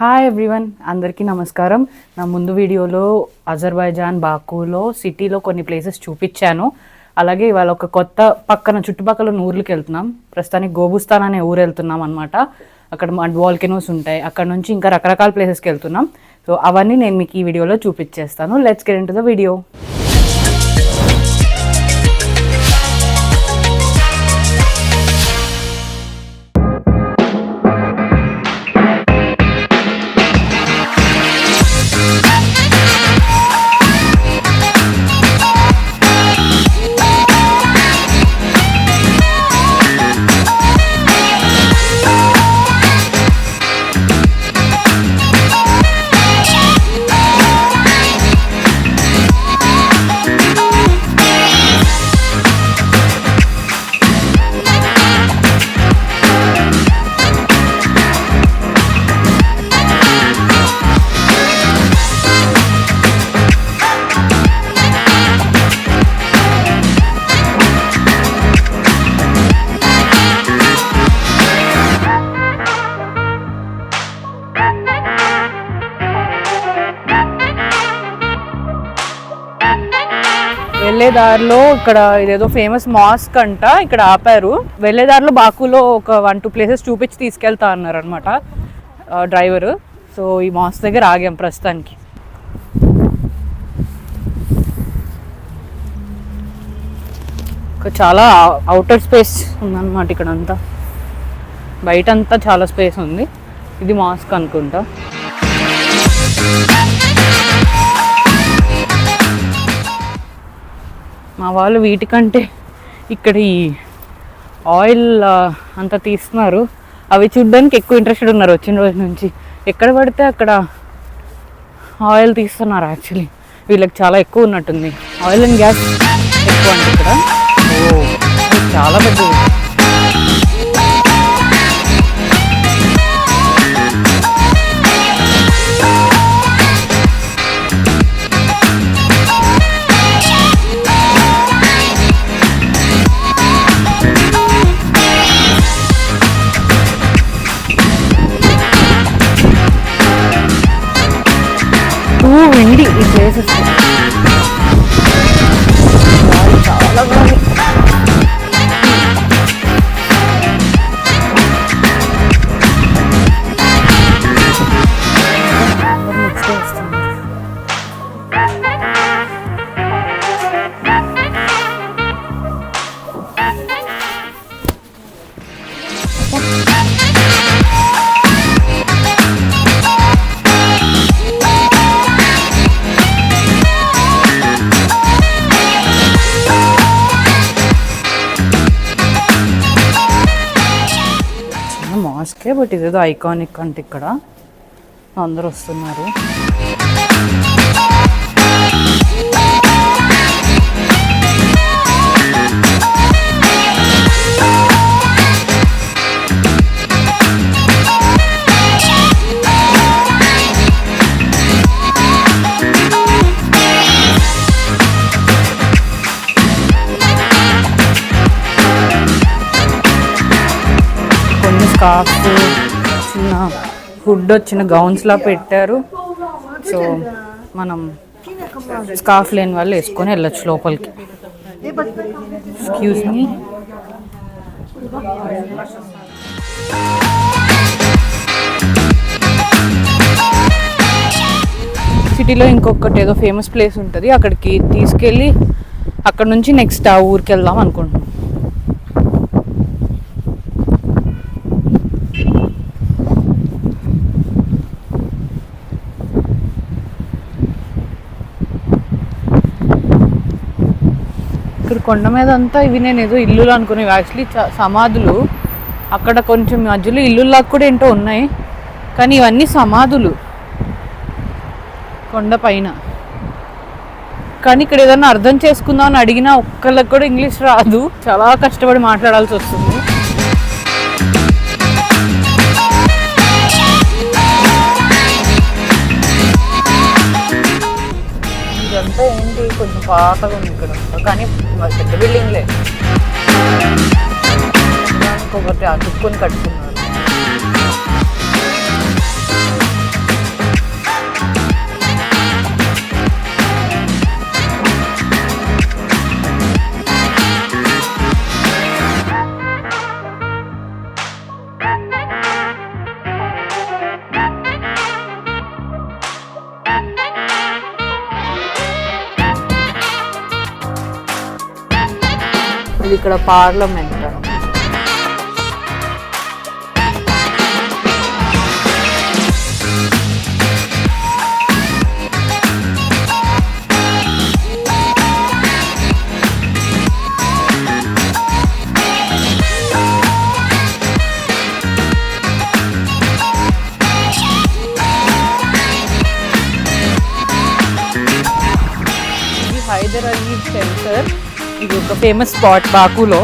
Hi everyone, అందరికీ నమస్కారం. నా ముందు వీడియోలో అజర్బైజాన్ బాకులో సిటీలో కొన్ని ప్లేసెస్ చూపించాను. అలాగే ఇవాళ ఒక కొత్త చుట్టుపక్కల ఊర్లకు వెళ్తున్నాం. ప్రస్తుతానికి గోబుస్తాన్ అనే ఊరు వెళ్తున్నాం అనమాట. అక్కడ వాల్కెనోస్ ఉంటాయి. అక్కడ నుంచి ఇంకా రకరకాల ప్లేసెస్కి వెళ్తున్నాం. సో అవన్నీ నేను మీకు ఈ వీడియోలో చూపించేస్తాను. Let's get into the video. వెళ్ళేదారిలో ఇక్కడ ఇదేదో ఫేమస్ మాస్క్ అంట, ఇక్కడ ఆపారు. వెళ్ళేదారిలో బాకులో ఒక 1-2 ప్లేసెస్ చూపించి తీసుకెళ్తా అన్నారు అనమాట డ్రైవరు. సో ఈ మాస్క్ దగ్గర ఆగాం ప్రస్తుతానికి. చాలా అవుటర్ స్పేస్ ఉందన్నమాట ఇక్కడ అంతా. బయట అంతా చాలా స్పేస్ ఉంది. ఇది మాస్క్ అనుకుంటా. మా వాళ్ళు వీటికంటే ఇక్కడ ఈ ఆయిల్ అంతా తీస్తున్నారు. అవి చూడ్డానికి ఎక్కువ ఇంట్రెస్టెడ్ ఉన్నారు వచ్చిన రోజు నుంచి. ఎక్కడ పడితే అక్కడ ఆయిల్ తీస్తున్నారు. యాక్చువల్లీ వీళ్ళకి చాలా ఎక్కువ ఉన్నట్టుంది. ఆయిల్ అండ్ గ్యాస్ ఎక్కువ అంటే ఇక్కడ. చాలా పెద్దది. windy ఈ ప్లేసెస్ చాలా బాగుంది. మాస్కే బట్ ఇదేదో ఐకానిక్ అంటే ఇక్కడ అందరూ వస్తున్నారు. స్కార్ఫ్, చిన్న హుడ్ వచ్చిన గౌన్స్లా పెట్టారు. సో మనం స్కార్ఫ్ లేని వాళ్ళు వేసుకొని వెళ్ళొచ్చు లోపలికి. Excuse me. సిటీలో ఇంకొకటి ఏదో ఫేమస్ ప్లేస్ ఉంటుంది, అక్కడికి తీసుకెళ్ళి అక్కడ నుంచి నెక్స్ట్ ఆ ఊరికి వెళ్దాం అనుకుంటున్నాం. ఇక్కడ కొండ మీద అంతా ఇవి నేను ఏదో ఇల్లులు అనుకునేవి. యాక్చువల్లీ సమాధులు. అక్కడ కొంచెం మధ్యలో ఇల్లులాగా కూడా ఏంటో ఉన్నాయి, కానీ ఇవన్నీ సమాధులు కొండ పైన. కానీ ఇక్కడ ఏదన్నా అర్థం చేసుకుందాం అని అడిగినా ఒక్కళ్ళకి కూడా ఇంగ్లీష్ రాదు. చాలా కష్టపడి మాట్లాడాల్సి వస్తుంది. ఇదంతా ఏంటి కొంచెం పాతగా ఉంది ఇక్కడ, కానీ పెద్ద బిల్డింగ్లే. ఇంకొకటి అతుక్కొని కట్టుకున్నారు. ఇది ఇక్కడ పార్లమెంట్. హైదర్ అలీ సెంటర్, ఇది ఒక ఫేమస్ స్పాట్ బాకులో.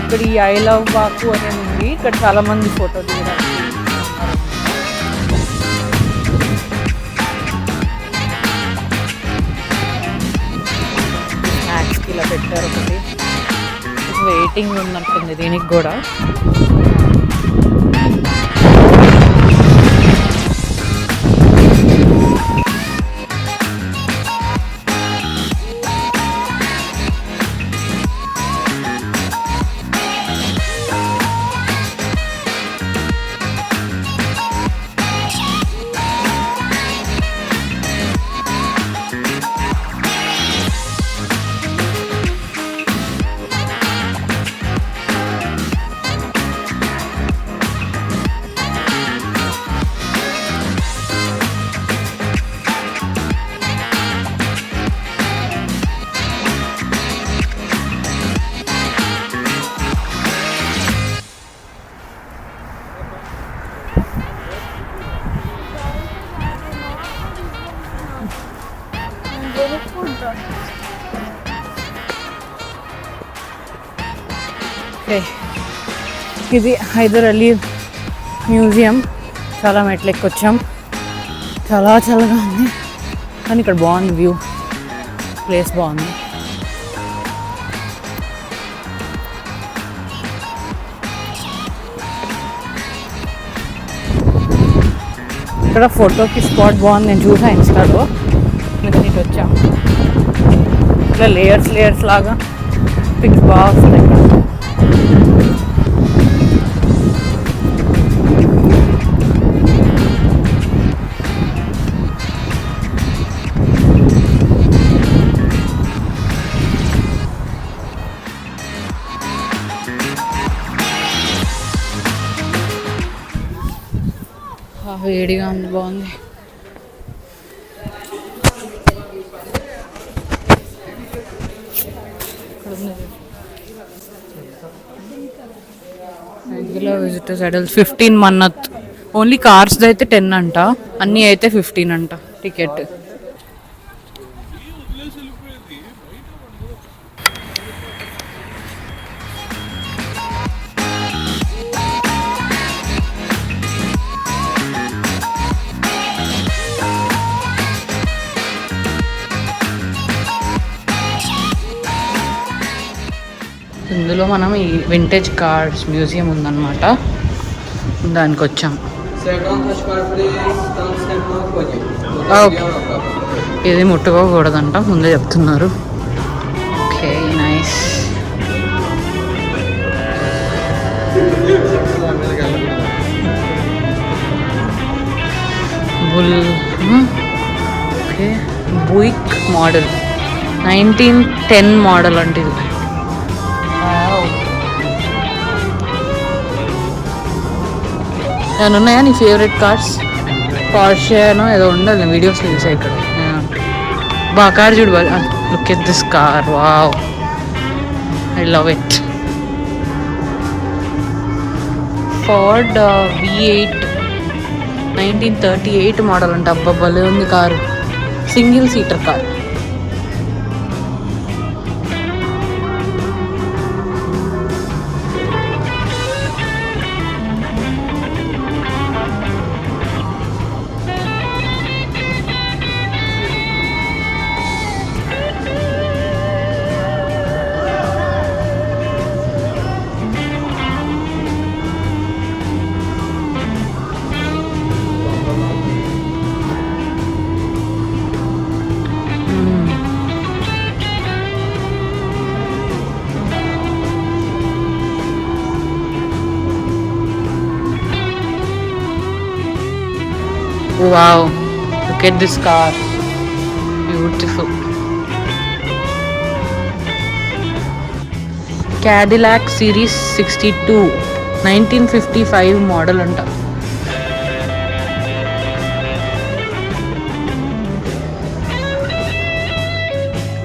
ఇక్కడ ఈ ఐ లవ్ బాకు అనేది ఉంది. ఇక్కడ చాలా మంది ఫోటో దిగడానికి స్నాక్స్కి ఇలా పెట్టారు. ఒకటి వెయిటింగ్ ఉన్నట్టుంది దీనికి కూడా. ఇది హైదర్ అలీ మ్యూజియం. చాలా మెట్లు ఎక్కొచ్చాం. చాలా చల్లగా ఉంది కానీ ఇక్కడ బాగుంది వ్యూ, ప్లేస్ బాగుంది. ఇక్కడ ఫోటోకి స్పాట్ బాగుంది, నేను చూసాను ఇన్స్టాలో. అందుకని ఇటు వచ్చాం. ఇట్లా లేయర్స్ లాగా పిక్స్ బాగా వస్తాయి ఇక్కడ. వేడిగా ఉంది, బాగుంది. Regular visitors adults 15 Mannat. Only cars అయితే 10 అంట, అన్నీ అయితే 15 అంట టికెట్. ఇందులో మనం ఈ వింటేజ్ కార్స్ మ్యూజియం ఉందన్నమాట, దానికి వచ్చాం. ఇది ముట్టుకోకూడదంట, ముందే చెప్తున్నారు. Okay, nice. Okay, Buick model 1910 model అంటే ఇది. ఏమైనా ఉన్నాయా నీ ఫేవరెట్ కార్స్? పార్షేనో ఏదో ఉండదు, వీడియోస్ చూసాయి ఇక్కడ. బా కార్ చూడు, look at this car, wow, I love it. Ford V8 1938 model అంటే. అబ్బా భలే ఉంది car, single seater car. Wow, look at this car, beautiful. Cadillac series 62 1955 model అంట.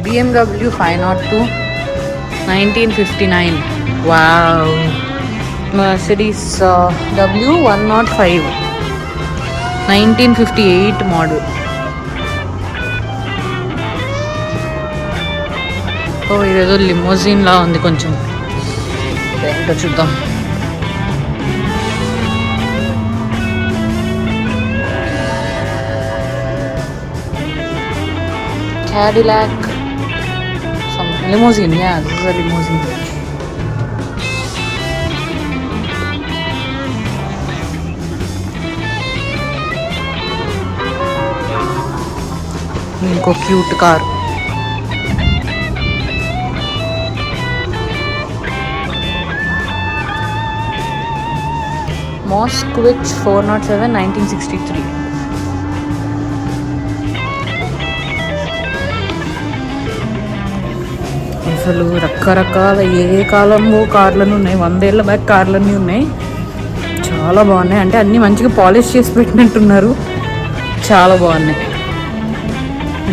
BMW 502 1959. Wow. Mercedes W105 1958 model. ఓ ఇదేదో limousine లా ఉంది కొంచెం. ఏంటో చూద్దాం. Cadillac some limousine. Yeah, this is a limousine. ఇంకో క్యూట్ కార్. Moskvich 407 1963. అసలు రకరకాల ఏ కాలంలో కార్లను ఉన్నాయి, 100 ఏళ్ళ బ్యాక్ కార్లన్నీ ఉన్నాయి. చాలా బాగున్నాయి. అంటే అన్నీ మంచిగా పాలిష్ చేసి పెట్టినట్టున్నారు. చాలా బాగున్నాయి.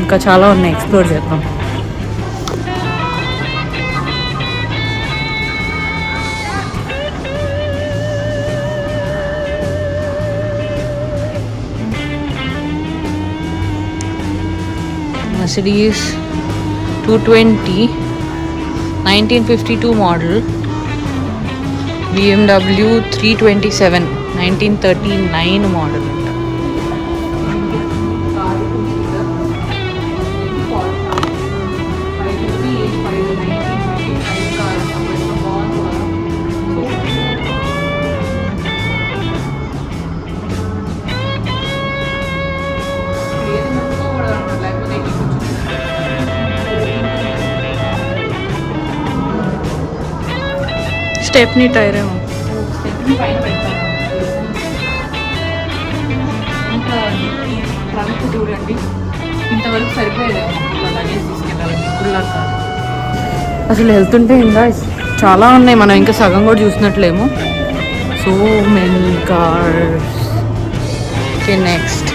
ఇంకా చాలా ఉన్నాయి, ఎక్స్ప్లోర్ చేద్దాం. Mercedes 220 1952 model. BMW 327 1939 model. Stepney tyre ఏమో. స్టెప్నీ పైన పెడతాను. ఇంకా ట్రంక్ చూడండి, ఇంతవరకు సరిపోయేదేమో లగేజ్ తీసుకెళ్ళాలి. అసలు వెళ్తుంటే ఇంకా చాలా ఉన్నాయి, మనం ఇంకా సగం కూడా చూసినట్లేమో. So many cars. Okay, next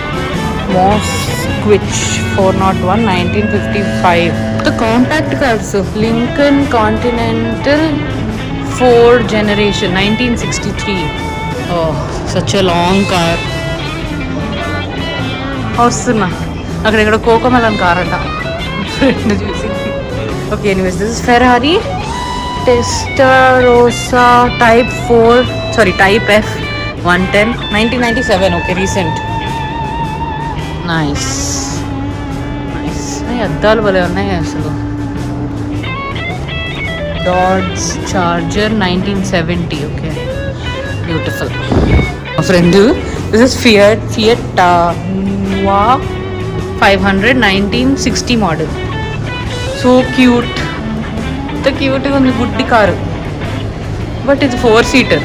Moskvich 401 1955. The compact cars. Lincoln Continental 4th generation 1963. Oh, such a long car. వస్తున్నా అక్కడ ఇక్కడ కోకోమెలన్ కార్ అంట ఫ్రెండ్ చూసి. Okay, anyways this is Ferrari Testarossa type F 110 1997. Okay, recent. Nice nice. అద్దాలు భలే ఉన్నాయి అసలు. Dodge Charger 1970. Okay, beautiful. My friend, this is Fiat Nua 500 1960 model. So cute. The cute is good car, but it's 4-seater.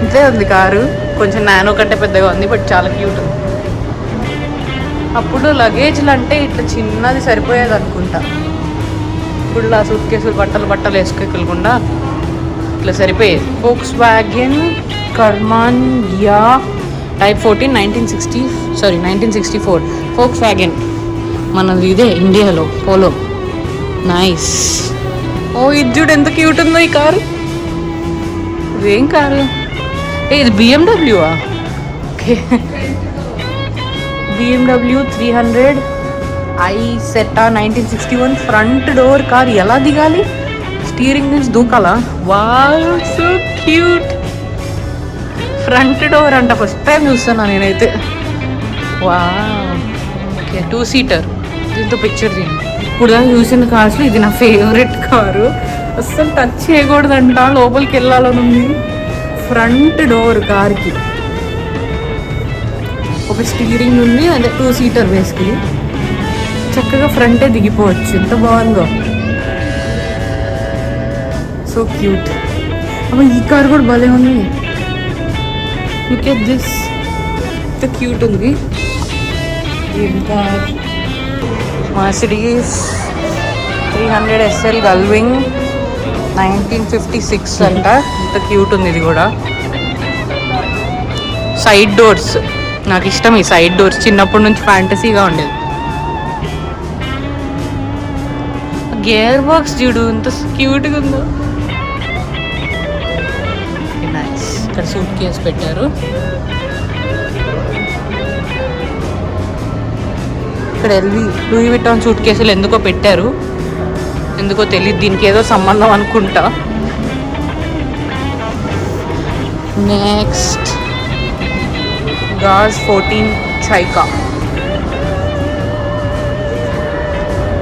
ఇంతే ఉంది car, కొంచెం nano కంటే పెద్దగా ఉంది, బట్ చాలా క్యూట్ ఉంది. అప్పుడు లగేజ్లు అంటే ఇట్లా చిన్నది సరిపోయేది అనుకుంటా. ఇప్పుడు ఆ సూట్ కేసులు బట్టలు వేసుకోకుండా ఇట్లా సరిపోయేది. Volkswagen Carmangia Type 14 1964. Volkswagen మనది ఇదే ఇండియాలో పోలో. నైస్. ఓ ఇది చూడు ఎంత క్యూట్ ఉందో ఈ కారు. ఇదేం కారు? ఇది BMW. Okay, BMW 300 Isetta 1961 front door car. ఎలా దిగాలి? స్టీరింగ్ నుంచి దూకాలా? Wow, so cute. Front door అంట, ఫస్ట్ టైం చూస్తున్నా నేనైతే. వావ్. Okay, 2-seater. దీంతో పిక్చర్ తీయండి. ఇప్పుడు దాకా చూసిన కార్స్లో ఇది నా ఫేవరెట్ కారు. అస్సలు టచ్ చేయకూడదంట, లోపలికి వెళ్ళాలని ఉంది. ఫ్రంట్ డోర్ కార్కి ఒక స్టీరింగ్ ఉంది, అదే 2-seater బేస్కి. చక్కగా ఫ్రంటే దిగిపోవచ్చు. ఎంత బాగుందో, సో క్యూట్. అమ్మ ఈ కార్ కూడా భలే ఉంది. లుక్ ఎట్ దిస్, ఎంత క్యూట్ ఉంది. ఏం కార్? Mercedes 300 SL గల్వింగ్ 1956 అంట. ఇంత క్యూట్ ఉంది ఇది కూడా. సైడ్ డోర్స్ నాకు ఇష్టం. ఈ సైడ్ డోర్స్ చిన్నప్పటి నుంచి ఫ్యాంటసీగా ఉండేది. గేర్ బాక్స్ చూడు ఎంత క్యూట్గా ఉందో. నైస్. ఇక్కడ సూట్ కేస్ పెట్టారు. ఇక్కడ లూయి విటాన్ సూట్ కేసులు ఎందుకో పెట్టారు, ఎందుకో తెలియదు. దీనికి ఏదో సంబంధం అనుకుంటా. Next gauge 14 చైకా.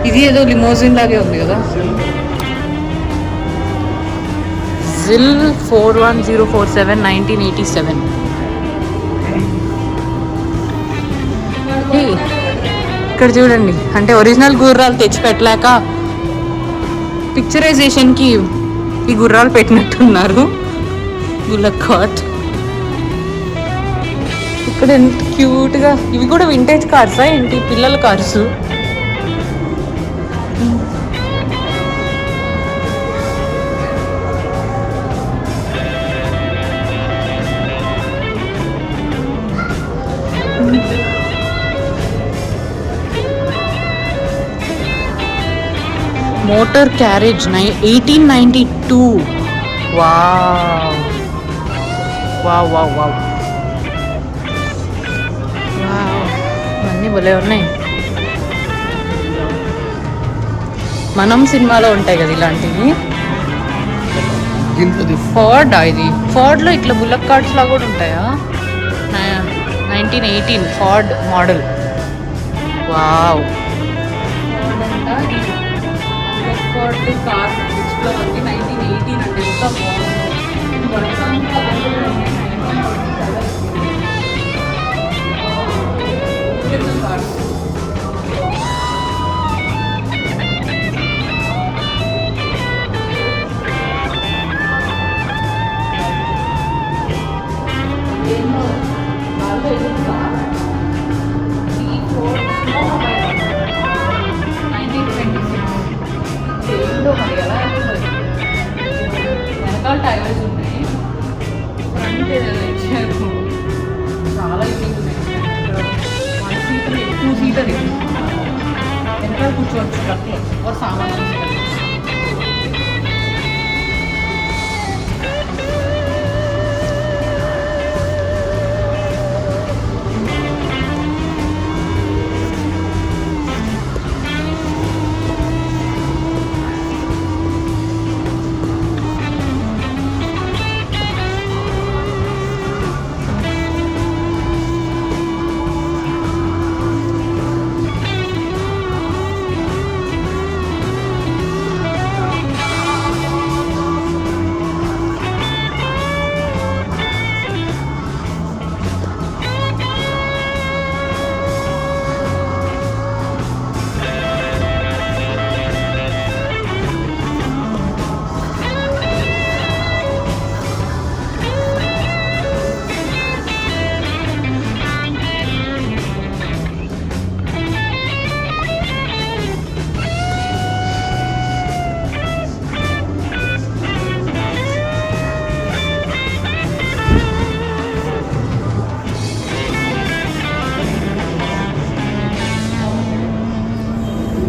ఇది ఏదో లిమోజిన్ లాగే ఉంది కదా. జిల్ 41047 1987. ఇక్కడ చూడండి, అంటే ఒరిజినల్ గుర్రాలు తెచ్చి పెట్టలేక పిక్చరైజేషన్కి ఈ గుర్రాలు పెట్టినట్టున్నారు. Bullock cart. ఇక్కడ ఎంత క్యూట్గా. ఇవి కూడా వింటేజ్ కార్సా ఏంటి? పిల్లల cars. Motor carriage 1892. Wow wow wow wow wow, అన్నీ భలే ఉన్నాయి. మనం సినిమాలో ఉంటాయి కదా ఇలాంటివి. ఫోర్డ్. ఇది ఫోర్డ్లో ఇట్లా బుల్లక్ కార్డ్స్ లా కూడా ఉంటాయా? 1918 Ford model. Wow. Ford car display ఉంది 1918 అంటే ఎంత బాగుంది. వెనకాల టైర్స్ ఉన్నాయి, ఫ్రంట్ ఇచ్చారు. చాలా యూనిక్ ఉన్నాయి. 1 సీటర్ 2 సీటర్ ఇది. వెనకాల కూర్చోవచ్చు ట్రక్లో సామాన్లు.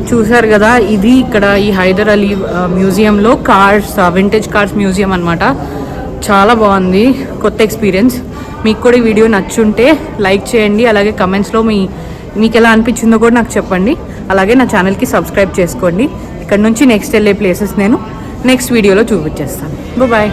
చూసారు కదా, ఇది ఇక్కడ ఈ హైదర్ అలీ మ్యూజియంలో కార్స్, వింటేజ్ కార్స్ మ్యూజియం అనమాట. చాలా బాగుంది, కొత్త ఎక్స్పీరియన్స్. మీకు కూడా ఈ వీడియో నచ్చుంటే లైక్ చేయండి, అలాగే కమెంట్స్లో మీకు ఎలా అనిపించిందో కూడా నాకు చెప్పండి. అలాగే నా ఛానల్కి సబ్స్క్రైబ్ చేసుకోండి. ఇక్కడ నుంచి నెక్స్ట్ వెళ్ళే ప్లేసెస్ నేను నెక్స్ట్ వీడియోలో చూపించేస్తాను. బాయ్.